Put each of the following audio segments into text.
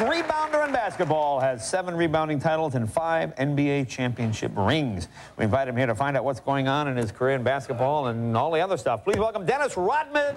rebounder in basketball, has 7 rebounding titles and 5 NBA championship rings. We invite him here to find out what's going on in his career in basketball and all the other stuff. Please welcome Dennis Rodman.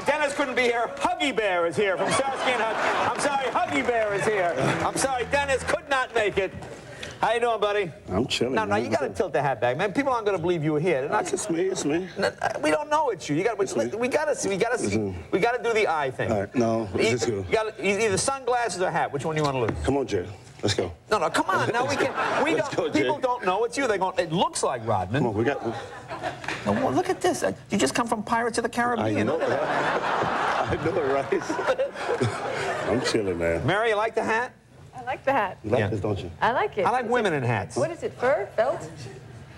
Dennis couldn't be here. Huggy Bear is here from Starsky and Hutch. I'm sorry, Huggy Bear is here. I'm sorry, Dennis could not make it. How you doing, buddy? I'm chilling. No, you got to tilt the hat back, man. People aren't going to believe you were here. It's me. It's me. We don't know it's you. We got to see. We got to do the eye thing. All right, no, let's go. Either sunglasses or hat. Which one do you want to lose? Come on, Jay. Let's go. No, come on. Now we can. People don't know it's you. They go. It looks like Rodman. Come on, we got. No, well, look at this. You just come from Pirates of the Caribbean. I know that. I know it, right? I'm chilling, man. Mary, you like the hat? I like the hat. You like this, don't you? I like it. I like women in hats. What is it, fur? Felt?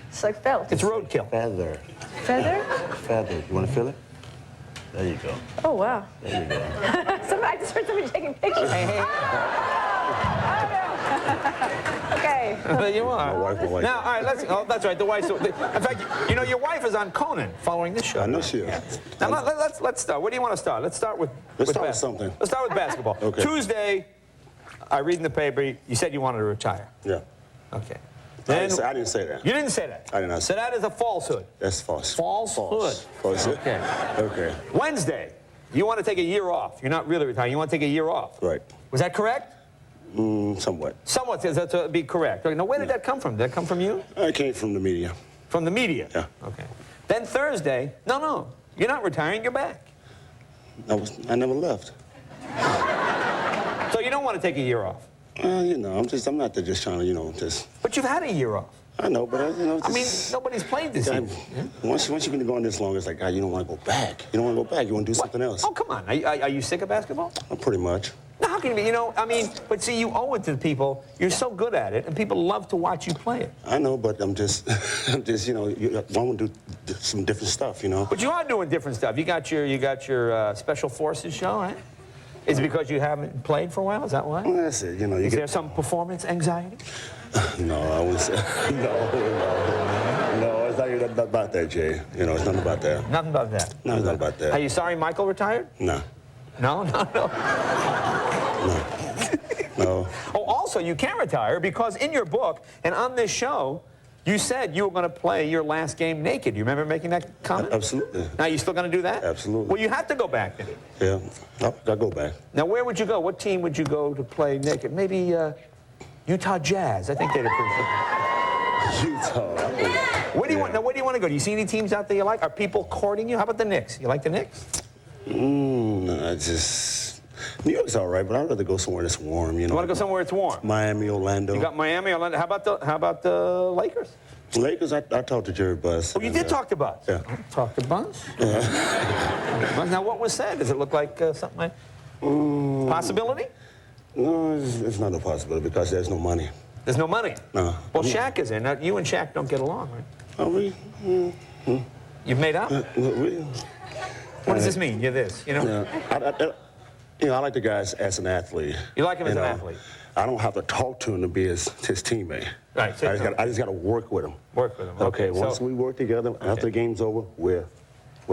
It's like felt. It's roadkill. Feather. Feather? Feather. You want to feel it? There you go. Oh, wow. There you go. I just heard somebody taking pictures. Hey. Okay. There you are. My wife will like now, all right, that's right, the wife. In fact, you know, your wife is on Conan following this show. I know she is. Now, let's start. Where do you want to start? Let's start with something. Let's start with basketball. Okay. Tuesday, I read in the paper, you said you wanted to retire. Yeah. Okay. I didn't say that. You didn't say that? I did not say that. So that is a falsehood. That's false. Falsehood. False. Okay. Okay. Wednesday, you want to take a year off. You're not really retiring. You want to take a year off. Right. Was that correct? Somewhat. Somewhat says that to be correct. Okay, now, where did that come from? Did that come from you? It came from the media. From the media? Yeah. Okay. Then Thursday, no, you're not retiring, you're back. I never left. So you don't want to take a year off? You know, I'm not just trying to, just... But you've had a year off. I know, but, I mean, nobody's played this year. Once you've been going this long, it's like, God, you don't want to go back. You don't want to go back. You want to do something else. Oh, come on. Are you sick of basketball? Pretty much. Now, how can you be, but see, you owe it to the people. You're so good at it, and people love to watch you play it. I know, but I'm just, I want to do some different stuff, But you are doing different stuff. You got your Special Forces show, right? Is it because you haven't played for a while? Is that why? Well, that's it. Is there some performance anxiety? No, I wouldn't say. No, it's not even about that, Jay. It's nothing about that. Nothing about that? No, it's not about that. Are you sorry Michael retired? No. No? No. Oh, also, you can't retire because in your book and on this show, you said you were going to play your last game naked. You remember making that comment? Absolutely. Now, you still going to do that? Absolutely. Well, you have to go back then. Yeah, I'll go back. Now, where would you go? What team would you go to play naked? Maybe Utah Jazz. I think they'd appreciate it. Utah. Where do you want to go? Do you see any teams out there you like? Are people courting you? How about the Knicks? You like the Knicks? New York's all right, but I'd rather go somewhere that's warm, You want to go somewhere that's warm? Miami, Orlando. You got Miami, Orlando. How about the Lakers? Lakers, I talked to Jerry Buss. Oh, you did talk to Buss? Yeah. Talk to Buss? Yeah. Now, what was said? Does it look like something like possibility? No, it's not a possibility because there's no money. There's no money? No. Well, Shaq is in. Now, you and Shaq don't get along, right? Oh, we? You've made up? What does this mean? You're this, I like the guys as an athlete. You like him as an athlete? I don't have to talk to him to be his teammate. Right. So I just got to work with him. Work with him. Okay. Once we work together, after the game's over, we're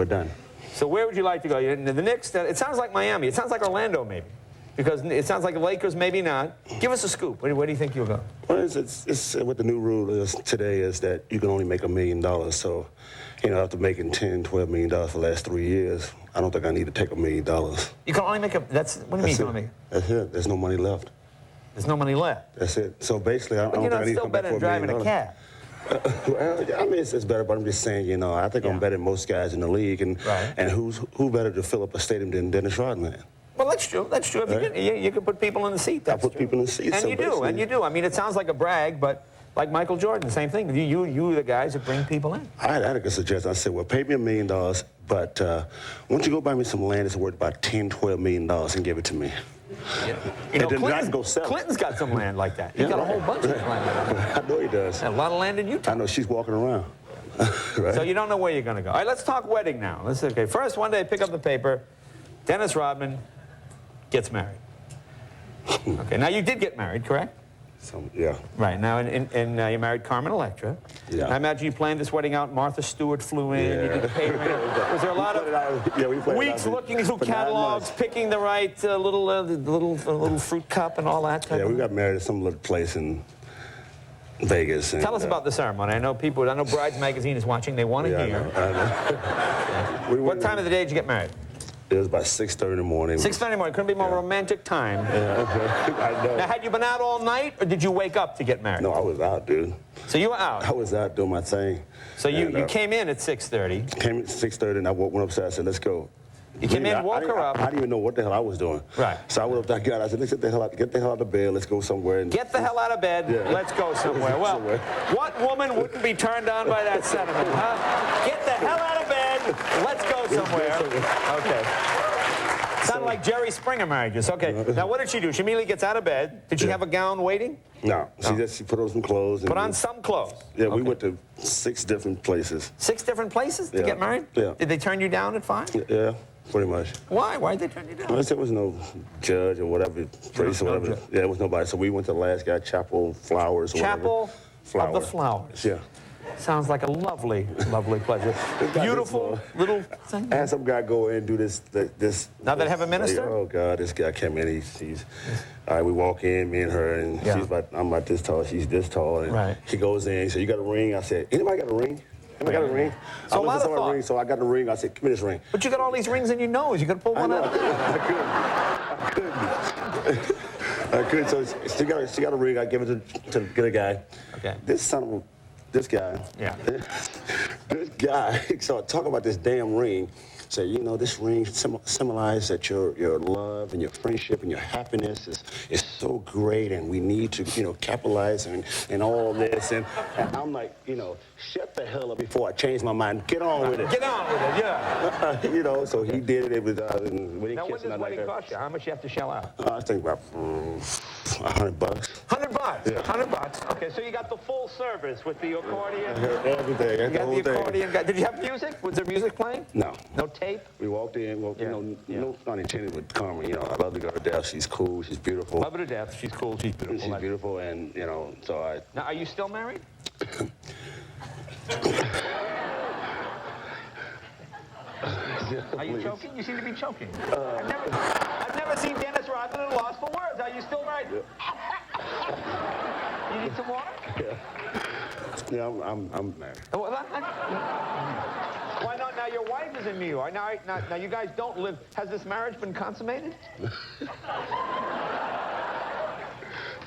done. So where would you like to go? The Knicks. It sounds like Miami. It sounds like Orlando, maybe. Because it sounds like the Lakers, maybe not. Give us a scoop. Where do you think you'll go? Well, it's what the new rule is today is that you can only make $1 million. So, after making $10, $12 million for the last 3 years, I don't think I need to take $1 million. You can only make what do you mean? That's it. There's no money left. There's no money left. That's it. So basically, I don't think I need to come back for $1 million. You're still better than driving a cab. Well, I mean, it's better, but I'm just saying, I think I'm better than most guys in the league, and who better to fill up a stadium than Dennis Rodman? Well, that's true. That's true. If you can put people in the seat. I put people in the seat. And you do. I mean, it sounds like a brag, but like Michael Jordan, the same thing. You the guys that bring people in. I had a good suggestion. I said, well, pay me $1 million, But why don't you go buy me some land that's worth about $10, $12 million and give it to me? Yeah. You know, And then I can go sell it. Clinton's got some land like that. He's got a whole bunch of land. I know he does. A lot of land in Utah. I know she's walking around. Right? So you don't know where you're going to go. All right, let's talk wedding now. Okay. First, one day, pick up the paper. Dennis Rodman gets married. Okay. Now, you did get married, correct? Yeah. Right. Now, you married Carmen Electra. Yeah. I imagine you planned this wedding out. Martha Stewart flew in. Yeah. You did the catering. Was there a lot of weeks looking through catalogs, picking the right little fruit cup and all that type Yeah, of we got married at some little place in Vegas. And, Tell us about the ceremony. I know Brides Magazine is watching. They want to hear. I know. What time of the day did you get married? It was about 6:30 in the morning. 6:30 in the morning. Couldn't be more romantic time. Yeah, okay. I know. Now, had you been out all night, or did you wake up to get married? No, I was out, dude. So you were out? I was out doing my thing. So you came in at 6:30. Came at 6:30, and I went upstairs. I said, let's go. You came in, woke her up. I didn't even know what the hell I was doing. Right. So I went up to that guy. I said, let's get the hell out of bed. Let's go somewhere. And Get the hell out of bed. Yeah. Let's go somewhere. Well, Somewhere. what woman wouldn't be turned on by that sentiment, huh? Get the hell out of bed. Let's go somewhere. Okay. Sounded like Jerry Springer marriages. Okay. Now, what did she do? She immediately gets out of bed. Did she have a gown waiting? No. She put on some clothes. And Put on some clothes. Yeah, Okay. we went to 6 different places. 6 different places to Yeah. get married? Yeah. Did they turn you down at 5? Yeah, pretty much. Why? Why did they turn you down? There was no judge or whatever place or No whatever. judge. Yeah, there was nobody. So we went to the last guy, Chapel Flowers. Or Chapel whatever. of the Flowers. Yeah. Sounds like a lovely, lovely pleasure. got Beautiful this, little thing. I had some guy go in and do this. Now they have a minister? Oh God, this guy came in. He's all right. We walk in, me and her, and Yeah. I'm about this tall. She's this tall, and Right. she goes in. So you got a ring? I said, anybody got a ring? Anybody got a ring? So I'm a lot looking of for thought. a ring, so I got the ring. I said, give me this ring. But you got all these rings in your nose. You got to pull I one know. out. I couldn't. I couldn't. So she got a ring. I give it to the guy. Okay. This guy. Yeah. This guy. So talk about this damn ring. Say, you know, this ring symbolizes that your love and your friendship and your happiness is so great, and we need to, capitalize and all this. And I'm like, shut the hell up before I change my mind. Get on with it. Get on with it, yeah. So he did it. It was when he Now, what kissed does me, wedding like cost you? How much you have to shell out? I think about $100. $100. Yeah. $100. Okay, so you got the full service with the accordion. Everything. You The got whole the thing. accordion. Did you have music? Was there music playing? No. No tape? We walked in. Well, Yeah. No pun intended with Carmen. I love the girl to death. She's cool. She's beautiful. Love her to death. She's cool. She's beautiful. She's beautiful, and so I. Now, are you still married? Are you choking? You seem to be choking. I've never seen Dennis Rodman at a loss for words. Are you still married? You need some water? Yeah, I'm married. Why not? Now your wife is in New York. Now you guys don't live. Has this marriage been consummated?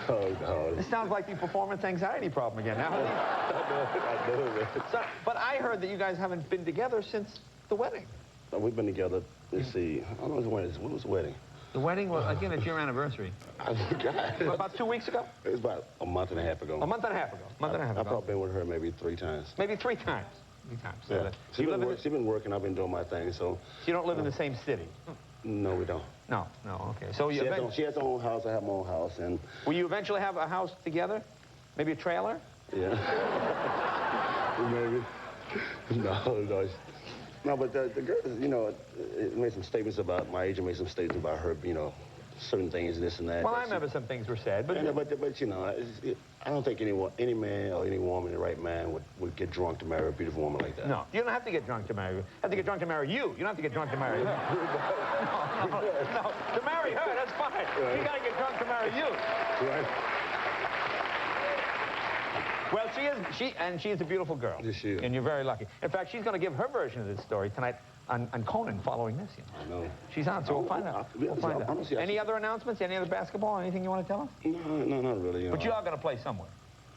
Oh, no. This sounds like the performance anxiety problem again. Now, I know it. so, but I heard that you guys haven't been together since the wedding. We've been together. Let's see. I don't know when was the wedding. The wedding was, again, it's your anniversary. I forgot. About 2 weeks ago? It was about a month and a half ago. A month and a half ago. I've probably been with her maybe 3 times. Maybe 3 times. 3 times. So Yeah. that- She's been working. I've been doing my thing. So you don't live in the same city? no, we don't. No, okay. So She has her own house. I have my own house, and will you eventually have a house together? Maybe a trailer? yeah. Maybe. No. No, but the girl, it made some statements about my age and made some statements about her, certain things, this and that. Well, I remember some things were said, but... I don't think any man or any woman, the right man, would get drunk to marry a beautiful woman like that. No, you don't have to get drunk to marry her. You have to get drunk to marry you. You don't have to get drunk to marry her. No. To marry her, that's fine. Right. You got to get drunk to marry you. Right? Well, she is a beautiful girl. Yes, she is. And you're very lucky. In fact, she's going to give her version of this story tonight on Conan following this. I know. She's on, so we'll find out. We'll find out. Honestly, Any other announcements? Any other basketball? Anything you want to tell us? No, not really. But you are going to play somewhere.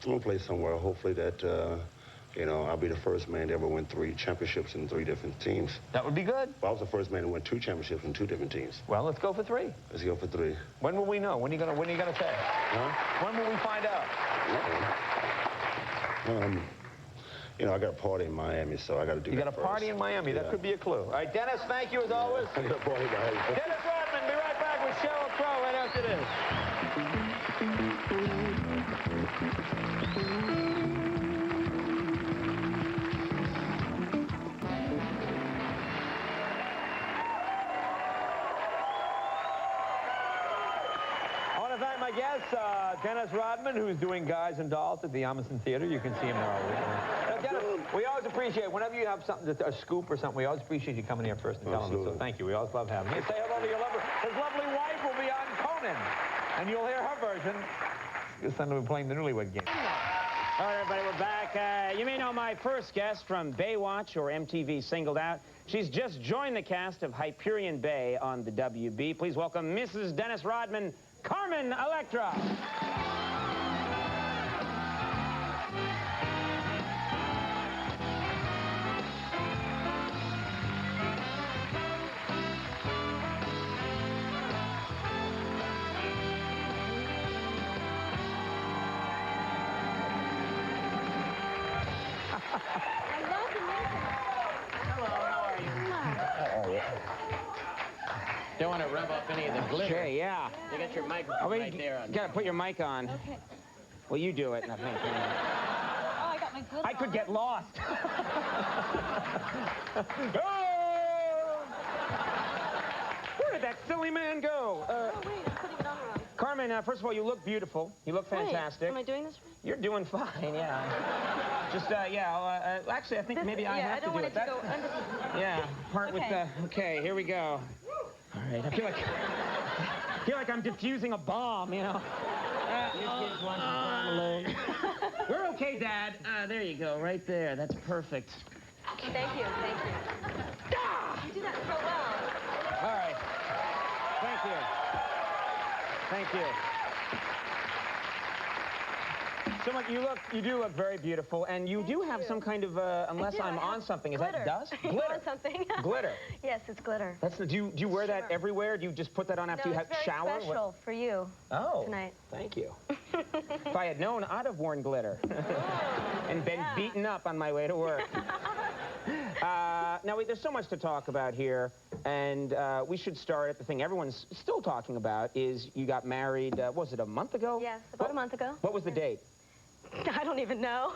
I'm going to play somewhere. Hopefully that, I'll be the first man to ever win 3 championships in 3 different teams. That would be good. Well, I was the first man to win 2 championships in 2 different teams. Well, let's go for 3. Let's go for 3. When will we know? When are you gonna say? Huh? When will we find out? You know, I got a party in Miami, so I got to do that. You got a party in Miami. Yeah. That could be a clue. All right, Dennis, thank you as always. I got a party in Miami. Dennis Rodman, be right back with Sheryl Crow right after this. I want to thank my guest, Dennis Rodman, who's doing Guys and Dolls at the Amundsen Theater. You can see him there all week. Now, Dennis, we always appreciate, whenever you have something, a scoop or something, we always appreciate you coming here first and telling us. So thank you. We always love having you. Say hello to your his lovely wife will be on Conan, and you'll hear her version. This Sunday we're playing the Newlywed Game. All right, everybody, we're back. You may know my first guest from Baywatch or MTV Singled Out. She's just joined the cast of Hyperion Bay on the WB. Please welcome Mrs. Dennis Rodman, Carmen Electra. Don't want to rub off any of the glitter. Okay, yeah. You got your microphone right there. You gotta put your mic on. Okay. Well, you do it, I think. Oh, I got my glitter I could on. get lost. Where did that silly man go? Oh, wait, I'm putting it on wrong. Carmen, first of all, you look beautiful. You look fantastic. Wait, am I doing this right? You're doing fine, yeah. Just, yeah, actually, I think maybe I have to do it. Yeah, I don't want it to go under. Yeah, part with the... Okay, here we go. All right, I feel like I'm defusing a bomb, you know. You kids want some time alone? We're okay, Dad. There you go, right there. That's perfect. Thank you, thank you. You do that so well. All right. Thank you. Thank you. So much, you do look very beautiful, and you do have some kind of, unless I'm on something, is that dust? Glitter. On something? Glitter. Yes, it's glitter. That's do you wear that everywhere? Do you just put that on after you have shower? It's very special for you tonight. Thank you. If I had known, I'd have worn glitter and been beaten up on my way to work. Now, there's so much to talk about here, and we should start at the thing everyone's still talking about is you got married, was it a month ago? Yes, about a month ago. What was the date? I don't even know.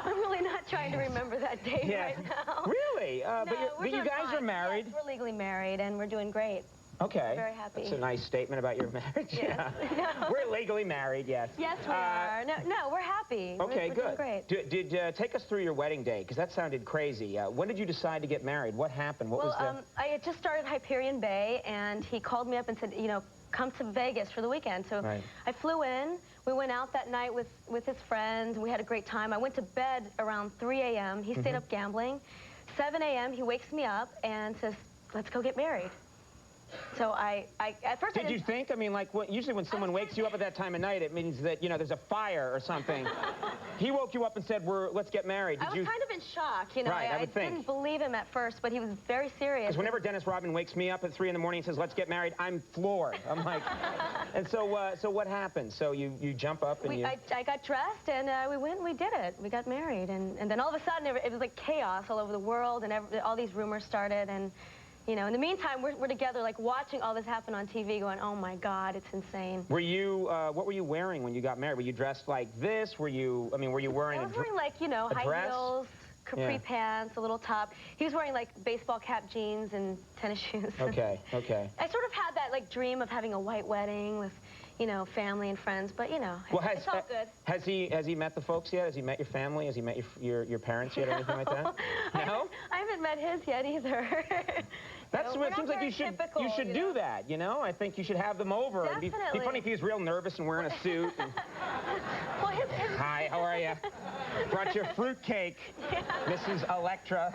I'm really not trying to remember that date right now. Really? No, but you guys are married. Yes, we're legally married, and we're doing great. Okay. Very happy. That's a nice statement about your marriage. Yes. Yeah. No. We're legally married, yes. Yes, we are. No, we're happy. Okay, we're good. Doing great. Take us through your wedding day, because that sounded crazy. When did you decide to get married? What happened? What was the... I had just started Hyperion Bay, and he called me up and said, you know, come to Vegas for the weekend. So I flew in. We went out that night with his friends, and we had a great time. I went to bed around 3 a.m. He stayed up gambling. 7 a.m. he wakes me up and says, let's go get married. So at first Did you think? I mean, like, usually when someone wakes you up at that time of night, it means that, you know, there's a fire or something. He woke you up and said, let's get married. I was kind of in shock, you know. Right, I would think. Didn't believe him at first, but he was very serious. Because whenever Dennis Rodman wakes me up at 3 in the morning and says, let's get married, I'm floored. I'm like... And so what happened? So you jump up and I got dressed, and we went and we did it. We got married, and then all of a sudden, it was like chaos all over the world, and all these rumors started, and... You know, in the meantime, we're together, like, watching all this happen on TV, going, oh, my God, it's insane. Were you, what were you wearing when you got married? Were you dressed like this? Were you wearing I was wearing, like, you know, high heels, capri pants, a little top. He was wearing, like, baseball cap jeans and tennis shoes. Okay, okay. I sort of had that, like, dream of having a white wedding with, you know, family and friends, but, you know, it's all good. Has he met the folks yet? Has he met your family? Has he met your parents yet or anything like that? No? I haven't met his yet either. That's what it seems like you should do that, you know? I think you should have them over. Definitely. It'd be funny if he was real nervous and wearing a suit. And... Well, Hi, how are you? Brought your fruit cake, Mrs. Electra.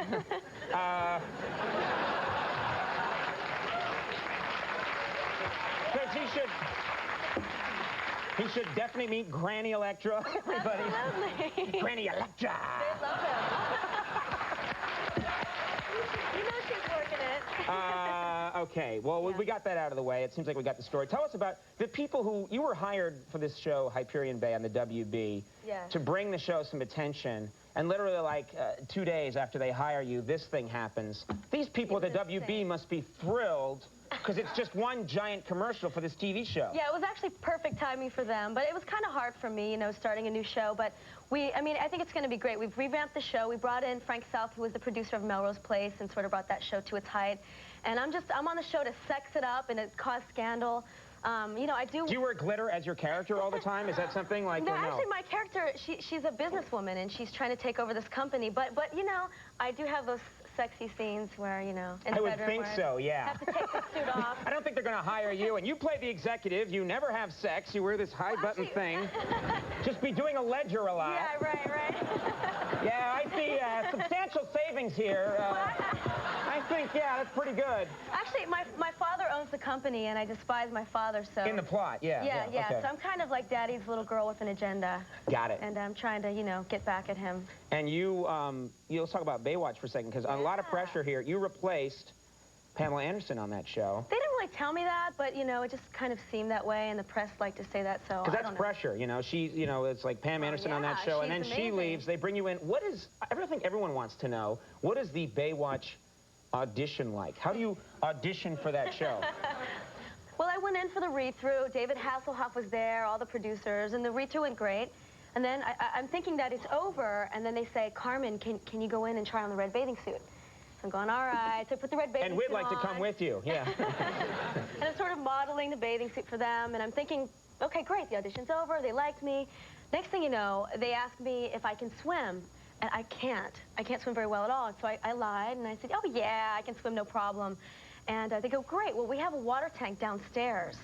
He should definitely meet Granny Electra, everybody. Absolutely. Granny Electra. They love him. You know she's working it. Okay, well, Yeah. we got that out of the way. It seems like we got the story. Tell us about the people who... You were hired for this show, Hyperion Bay, on the WB, Yes. to bring the show some attention. And literally, like, 2 days after they hire you, this thing happens. These people at the WB must be thrilled, because it's just one giant commercial for this TV show. Yeah, it was actually perfect timing for them, but it was kind of hard for me, you know, starting a new show. But I mean, I think it's going to be great. We've revamped the show. We brought in Frank South, who was the producer of Melrose Place, and sort of brought that show to its height. And I'm on the show to sex it up and it cause scandal. You know, I do... Do you wear glitter as your character all the time? Is that something like... No, actually, my character, she's a businesswoman, and she's trying to take over this company. But you know, I do have those sexy scenes where, you know, in the bedroom. I would think so, yeah. Have to take the suit off. I don't think they're going to hire you. And you play the executive. You never have sex. You wear this high-button thing. Just be doing a ledger a lot. Yeah, right. Yeah, I see substantial savings here. I think, yeah, that's pretty good. Actually, my father owns the company, and I despise my father, so... In the plot, yeah. Yeah. Okay. So I'm kind of like Daddy's little girl with an agenda. Got it. And I'm trying to, you know, get back at him. And you, let's talk about Baywatch for a second, because a lot of pressure here. You replaced Pamela Anderson on that show. They didn't really tell me that, but, you know, it just kind of seemed that way, and the press liked to say that, so Because that's pressure, you know. It's like Pam Anderson on that show, and then she leaves. They bring you in. I think everyone wants to know, what is the Baywatch audition like? How do you audition for that show? Well, I went in for the read-through. David Hasselhoff was there, all the producers, and the read-through went great. And then I'm thinking that it's over, and then they say, Carmen, can you go in and try on the red bathing suit? So I'm going, all right. So I put the red bathing suit on. And we'd like to come with you, yeah. And I'm sort of modeling the bathing suit for them, and I'm thinking, okay, great, the audition's over, they liked me. Next thing you know, they asked me if I can swim. And I can't swim very well at all. And so I lied, and I said, oh, yeah, I can swim, no problem. And they go, great, well, we have a water tank downstairs.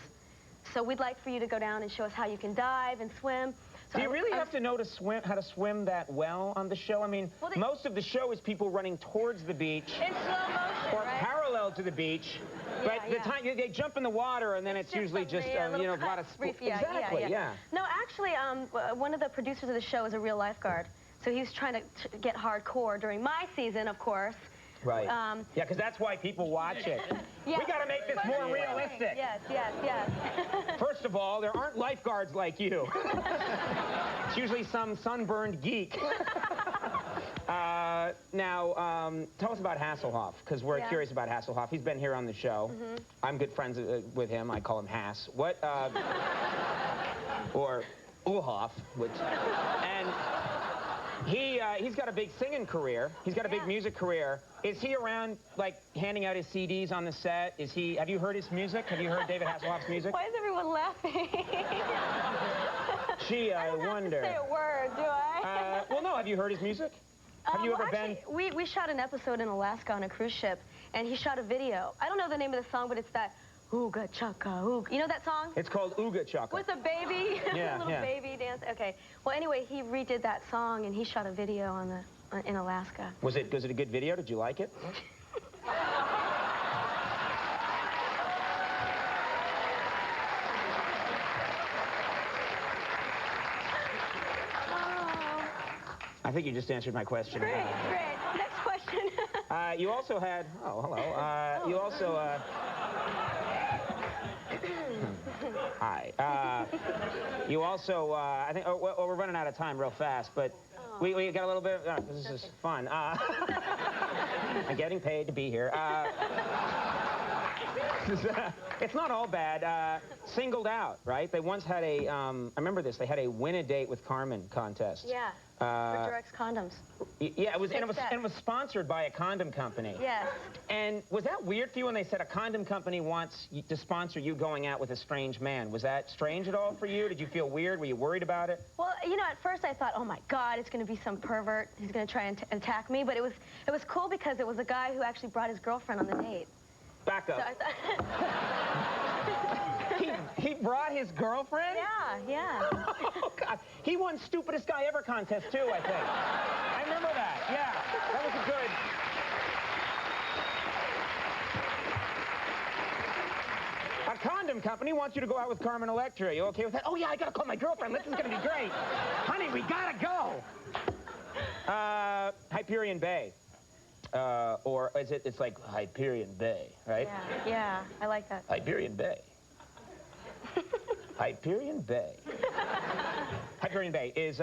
So we'd like for you to go down and show us how you can dive and swim. So do you really have to know how to swim that well on the show? I mean, most of the show is people running towards the beach. In slow motion, or parallel to the beach. But the time they jump in the water, and then it's usually just, you know, a lot of... Exactly, yeah. No, actually, one of the producers of the show is a real lifeguard. So he was trying to get hardcore during my season, of course. Right. Yeah, because that's why people watch it. Yeah. We got to make this more realistic. Yes. First of all, there aren't lifeguards like you. It's usually some sunburned geek. Now, tell us about Hasselhoff, because we're curious about Hasselhoff. He's been here on the show. I'm good friends with him. I call him Hass. What? Or Ulhoff, which... And... He's got a big singing career. He's got a big music career. Is he around, like, handing out his CDs on the set? Have you heard his music? Have you heard David Hasselhoff's music? Why is everyone laughing? Gee, I wonder. I don't have to say a word, do I? Well, no. Have you heard his music? Have you ever been... We shot an episode in Alaska on a cruise ship, and he shot a video. I don't know the name of the song, but it's that... Ooga chaka, ooga. You know that song? It's called Ooga Chaka. With a baby, yeah, a little baby dance. Okay. Well, anyway, he redid that song, and he shot a video in Alaska. Was it a good video? Did you like it? I think you just answered my question. Great. Next question. You also had... Oh, hello. You also... Hi. You also, I think, well, we're running out of time real fast, but we got a little bit, this is fun. I'm getting paid to be here. It's not all bad. Singled Out, right? They once had a, I remember this, they had a win a date with Carmen contest. Yeah, for Durex condoms. Yeah, it was sponsored by a condom company. Yes. And was that weird for you when they said a condom company wants to sponsor you going out with a strange man? Was that strange at all for you? Did you feel weird? Were you worried about it? Well, you know, at first I thought, oh my God, it's going to be some pervert. He's going to try and attack me. But it was cool because it was a guy who actually brought his girlfriend on the date. Back up. So He brought his girlfriend? Yeah. Oh, God. He won Stupidest Guy Ever contest, too, I think. I remember that. Yeah. That was a good... A condom company wants you to go out with Carmen Electra. You okay with that? Oh, yeah, I got to call my girlfriend. This is going to be great. Honey, we got to go. Hyperion Bay. or is it? It's like Hyperion Bay, right? Yeah, I like that. Hyperion Bay. Hyperion Bay. Hyperion Bay is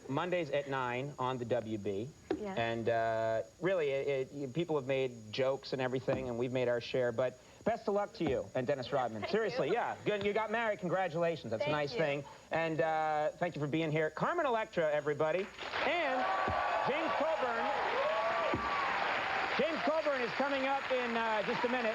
Mondays at 9 on the WB. Yeah. And really, people have made jokes and everything, and we've made our share. But best of luck to you and Dennis Rodman. Seriously, yeah. Good. You got married. Congratulations. That's a nice thing. And thank you for being here. Carmen Electra, everybody. And James Coburn. James Coburn is coming up in just a minute.